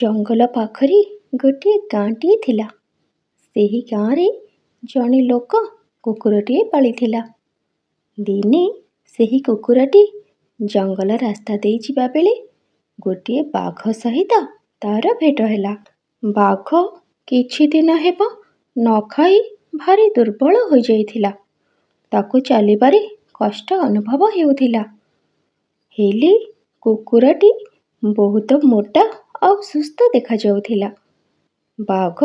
ଜଙ୍ଗଲ ପାଖରେ ଗୋଟିଏ ଗାଁଟିଏ ଥିଲା। ସେହି ଗାଁରେ ଜଣେ ଲୋକ କୁକୁରଟିଏ ପାଳିଥିଲା। ଦିନେ ସେହି କୁକୁରଟି ଜଙ୍ଗଲ ରାସ୍ତା ଦେଇ ଯିବା ବେଳେ ଗୋଟିଏ ବାଘ ସହିତ ତାର ଭେଟ ହେଲା। ବାଘ କିଛି ଦିନ ହେବ ନ ଖାଇ ଭାରି ଦୁର୍ବଳ ହୋଇଯାଇଥିଲା। ତାକୁ ଚାଲିବାରେ କଷ୍ଟ ଅନୁଭବ ହେଉଥିଲା। ହେଲେ କୁକୁରଟି ବହୁତ ମୋଟା ଆଉ ସୁସ୍ଥ ଦେଖାଯାଉଥିଲା। ବାଘ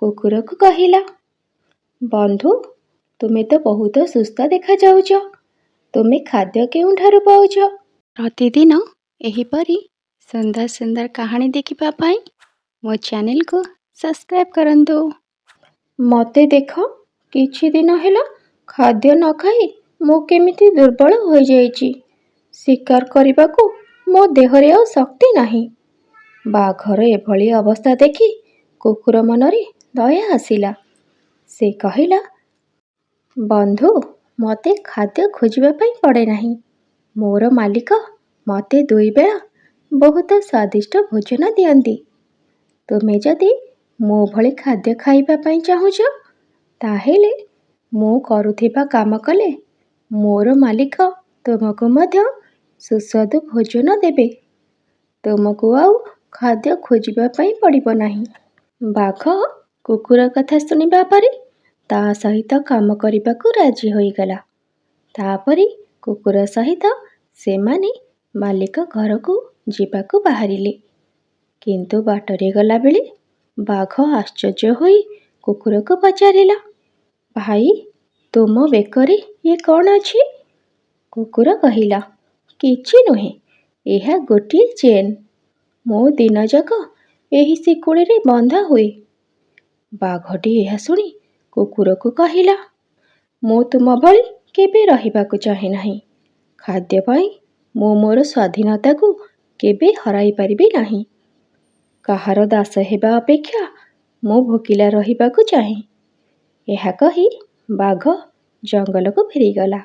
କୁକୁରକୁ କହିଲା, ବନ୍ଧୁ, ତୁମେ ତ ବହୁତ ସୁସ୍ଥ ଦେଖାଯାଉଛ। ତୁମେ ଖାଦ୍ୟ କେଉଁଠାରୁ ପାଉଛ? ପ୍ରତିଦିନ ଏହିପରି ସୁନ୍ଦର ସୁନ୍ଦର କାହାଣୀ ଦେଖିବା ପାଇଁ ମୋ ଚ୍ୟାନେଲକୁ ସବସ୍କ୍ରାଇବ୍ କରନ୍ତୁ। ମୋତେ ଦେଖ, କିଛି ଦିନ ହେଲା ଖାଦ୍ୟ ନ ଖାଇ ମୁଁ କେମିତି ଦୁର୍ବଳ ହୋଇଯାଇଛି। ଶିକାର କରିବାକୁ ମୋ ଦେହରେ ଆଉ ଶକ୍ତି ନାହିଁ। ବାଘର ଏଭଳି ଅବସ୍ଥା ଦେଖି କୁକୁର ମନରେ ଦୟା ଆସିଲା। ସେ କହିଲା, ବନ୍ଧୁ, ମୋତେ ଖାଦ୍ୟ ଖୋଜିବା ପାଇଁ ପଡ଼େ ନାହିଁ। ମୋର ମାଲିକ ମୋତେ 2 ବେଳା ବହୁତ ସ୍ୱାଦିଷ୍ଟ ଭୋଜନ ଦିଅନ୍ତି। ତୁମେ ଯଦି ମୋ ଭଳି ଖାଦ୍ୟ ଖାଇବା ପାଇଁ ଚାହୁଁଛ, ତାହେଲେ ମୁଁ କରୁଥିବା କାମ କଲେ ମୋର ମାଲିକ ତୁମକୁ ମଧ୍ୟ ସୁସ୍ୱାଦୁ ଭୋଜନ ଦେବେ। ତୁମକୁ ଆଉ ଖାଦ୍ୟ ଖୋଜିବା ପାଇଁ ପଡ଼ିବ ନାହିଁ। ବାଘ କୁକୁର କଥା ଶୁଣିବା ପରେ ତା ସହିତ କାମ କରିବାକୁ ରାଜି ହୋଇଗଲା। ତାପରେ କୁକୁର ସହିତ ସେମାନେ ମାଲିକ ଘରକୁ ଯିବାକୁ ବାହାରିଲେ। କିନ୍ତୁ ବାଟରେ ଗଲାବେଳେ ବାଘ ଆଶ୍ଚର୍ଯ୍ୟ ହୋଇ କୁକୁରକୁ ପଚାରିଲା, ଭାଇ, ତୁମ ବେକରେ ଇଏ କ'ଣ ଅଛି? କୁକୁର କହିଲା, କିଛି ନୁହେଁ, ଏହା ଗୋଟିଏ ଚେନ୍। ମୁଁ ଦିନଯାକ ଏହି ଶିକୁଳିରେ ବନ୍ଧା ହୁଏ। ବାଘଟି ଏହା ଶୁଣି କୁକୁରକୁ କହିଲା, ମୁଁ ତୁମ ଭଳି କେବେ ରହିବାକୁ ଚାହେଁ ନାହିଁ। ଖାଦ୍ୟ ପାଇଁ ମୁଁ ମୋର ସ୍ୱାଧୀନତାକୁ କେବେ ହରାଇ ପାରିବି ନାହିଁ। କାହାର ଦାସ ହେବା ଅପେକ୍ଷା ମୁଁ ଭୋକିଲା ରହିବାକୁ ଚାହେଁ। ଏହା କହି ବାଘ ଜଙ୍ଗଲକୁ ଫେରିଗଲା।